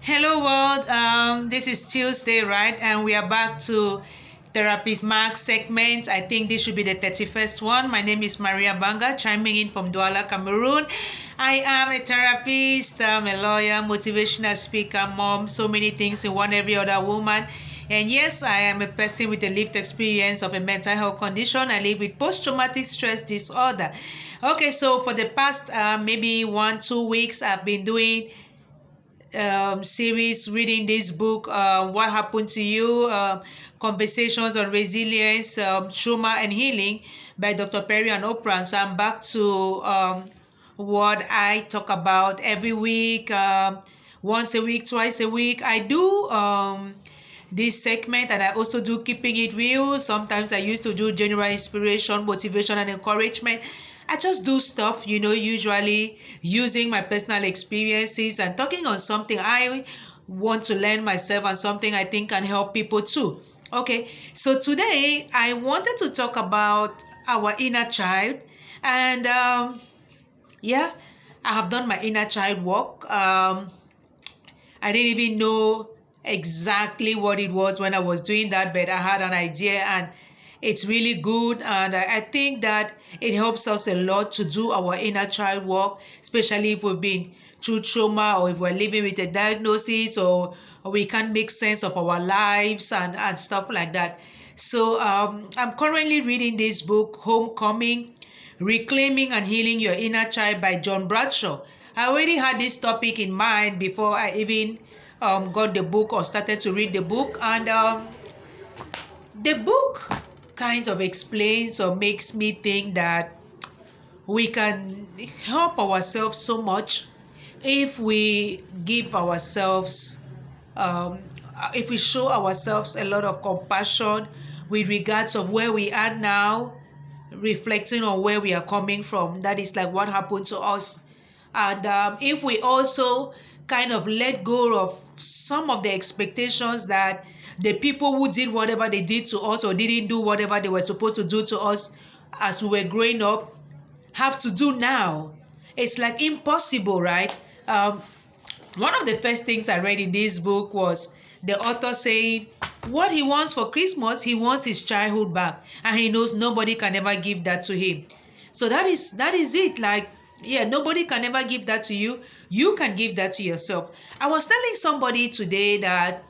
Hello world, this is Tuesday, right? And we are back to TherapistMAG segment. I think this should be the 31st one. My name is Maria Abanga, chiming in from Douala, Cameroon. I am a therapist, I'm a lawyer, motivational speaker, mom, so many things in one every other woman. And yes, I am a person with a lived experience of a mental health condition. I live with post-traumatic stress disorder. Okay, so for the past maybe 1-2 weeks, I've been doing series reading this book, What Happened to You, Conversations on Resilience, Trauma and Healing by Dr. Perry and Oprah. So I'm back to what I talk about every week, once a week, twice a week. I do this segment, and I also do keeping it real. Sometimes I used to do general inspiration, motivation and encouragement. I just do stuff, usually using my personal experiences and talking on something I want to learn myself and something I think can help people too. Okay, so today I wanted to talk about our inner child. And yeah, I have done my inner child work. I didn't even know exactly what it was when I was doing that, but I had an idea, and it's really good. And I think that it helps us a lot to do our inner child work, especially if we've been through trauma, or if we're living with a diagnosis, or we can't make sense of our lives and stuff like that. So I'm currently reading this book, Homecoming, Reclaiming and Healing Your Inner Child by John Bradshaw. I already had this topic in mind before I even got the book or started to read the book. And the book kind of explains or makes me think that we can help ourselves so much if we give ourselves, um, if we show ourselves a lot of compassion with regards of where we are now, reflecting on where we are coming from. That is like what happened to us. And if we also kind of let go of some of the expectations that the people who did whatever they did to us or didn't do whatever they were supposed to do to us as we were growing up have to do now, it's like impossible, right? One of the first things I read in this book was the author saying what he wants for Christmas, he wants his childhood back, and he knows nobody can ever give that to him. So that is it. Like, yeah, nobody can ever give that to you. You can give that to yourself. I was telling somebody today that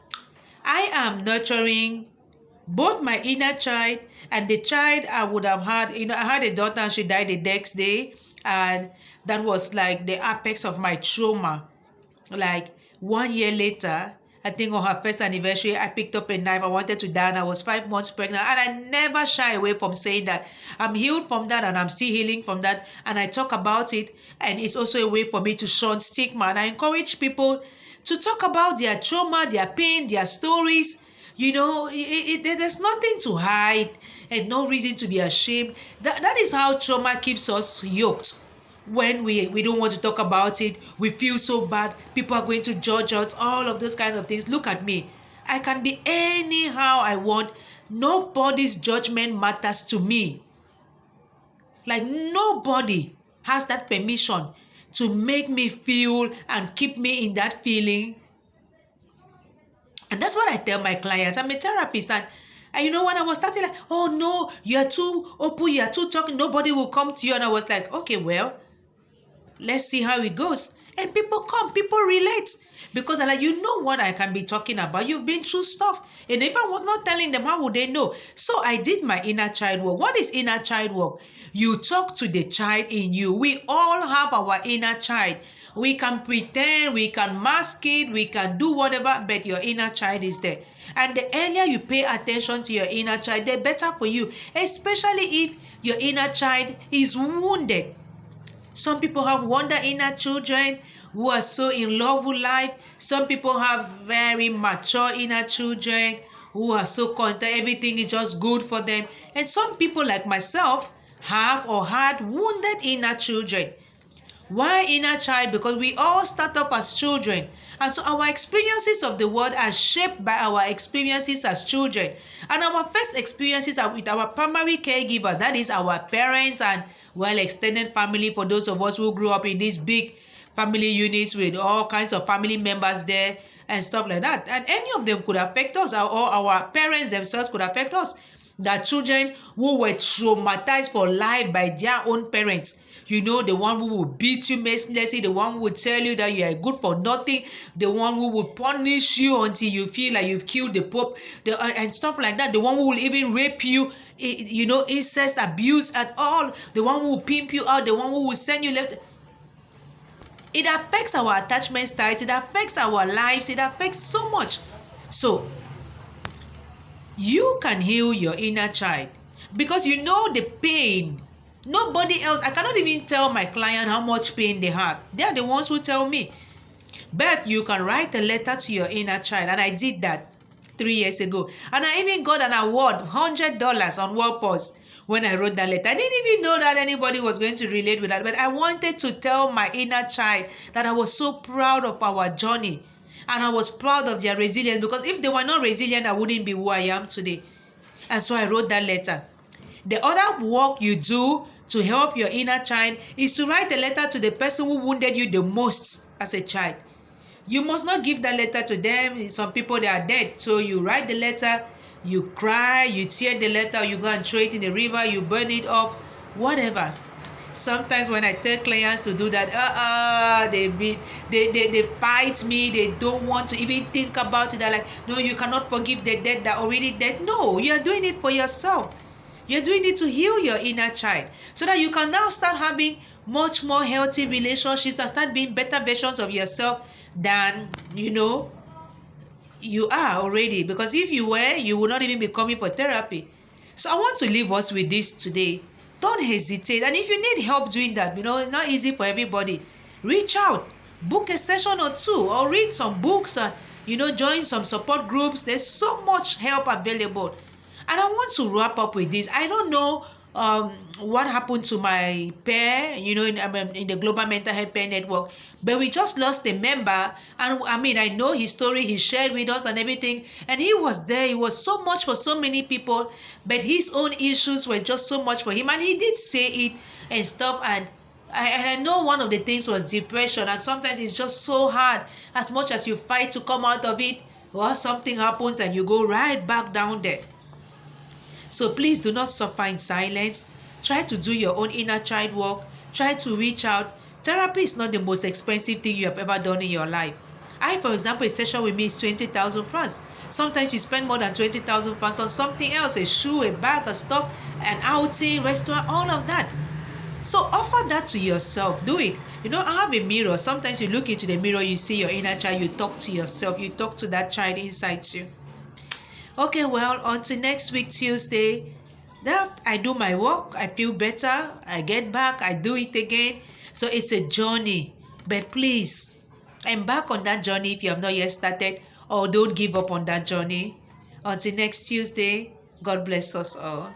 I am nurturing both my inner child and the child I would have had. I had a daughter and she died the next day, and that was like the apex of my trauma. Like 1 year later, I think on her first anniversary, I picked up a knife. I wanted to die, and I was 5 months pregnant. And I never shy away from saying that I'm healed from that, and I'm still healing from that. And I talk about it, and it's also a way for me to shun stigma. And I encourage people to talk about their trauma, their pain, their stories. There's nothing to hide and no reason to be ashamed. That is how trauma keeps us yoked. When we don't want to talk about it, we feel so bad, people are going to judge us, all of those kind of things. Look at me, I can be anyhow I want. Nobody's judgment matters to me. Like, nobody has that permission to make me feel and keep me in that feeling. And that's what I tell my clients. I'm a therapist, and when I was starting, like, oh no, you're too open, you're too talking, nobody will come to you. And I was like, okay, well, let's see how it goes. And people come, people relate, because they're like, what I can be talking about. You've been through stuff. And if I was not telling them, how would they know? So I did my inner child work. What is inner child work? You talk to the child in you. We all have our inner child. We can pretend, we can mask it, we can do whatever, but your inner child is there. And the earlier you pay attention to your inner child, the better for you, especially if your inner child is wounded. Some people have wonder inner children who are so in love with life. Some people have very mature inner children who are so content, everything is just good for them. And some people like myself have or had wounded inner children. Why inner child? Because we all start off as children. And so our experiences of the world are shaped by our experiences as children. And our first experiences are with our primary caregiver, that is our parents and well extended family, for those of us who grew up in this big family units with all kinds of family members there and stuff like that. And any of them could affect us, or our parents themselves could affect us. That children who were traumatized for life by their own parents, you know, the one who will beat you mercilessly, the one who will tell you that you are good for nothing, the one who will punish you until you feel like you've killed the Pope, and stuff like that, the one who will even rape you, you know, incest, abuse and all, the one who will pimp you out, the one who will send you left. It affects our attachment styles, it affects our lives, it affects so much. So you can heal your inner child because you know the pain. Nobody else, I cannot even tell my client how much pain they have. They are the ones who tell me. But you can write a letter to your inner child, and I did that 3 years ago. And I even got an award, $100 on WordPress when I wrote that letter. I didn't even know that anybody was going to relate with that, but I wanted to tell my inner child that I was so proud of our journey. And I was proud of their resilience, because if they were not resilient, I wouldn't be who I am today. And so I wrote that letter. The other work you do to help your inner child is to write a letter to the person who wounded you the most as a child. You must not give that letter to them. Some people, they are dead. So you write the letter, you cry, you tear the letter, you go and throw it in the river, you burn it up, whatever. Sometimes when I tell clients to do that, they fight me. They don't want to even think about it. They're like, no, you cannot forgive the dead that already dead. No, you're doing it for yourself. You're doing it to heal your inner child, so that you can now start having much more healthy relationships and start being better versions of yourself than you are already. Because if you were, you would not even be coming for therapy. So I want to leave us with this today. Don't hesitate. And if you need help doing that, it's not easy for everybody. Reach out, book a session or two, or read some books, and join some support groups. There's so much help available. And I want to wrap up with this. I don't know what happened to my pair, in the Global Mental Health Pair Network, but we just lost a member. And I know his story, he shared with us and everything, and he was there. It was so much for so many people, but his own issues were just so much for him, and he did say it and stuff. And I know one of the things was depression, and sometimes it's just so hard. As much as you fight to come out of it, or something happens and you go right back down there. So please do not suffer in silence. Try to do your own inner child work. Try to reach out. Therapy is not the most expensive thing you have ever done in your life. For example, a session with me is 20,000 francs. Sometimes you spend more than 20,000 francs on something else, a shoe, a bag, a stuff, an outing, restaurant, all of that. So offer that to yourself. Do it. I have a mirror. Sometimes you look into the mirror, you see your inner child, you talk to yourself, you talk to that child inside you. Okay, well, until next week, Tuesday, that I do my work, I feel better, I get back, I do it again. So it's a journey. But please, embark on that journey if you have not yet started, or don't give up on that journey. Until next Tuesday, God bless us all.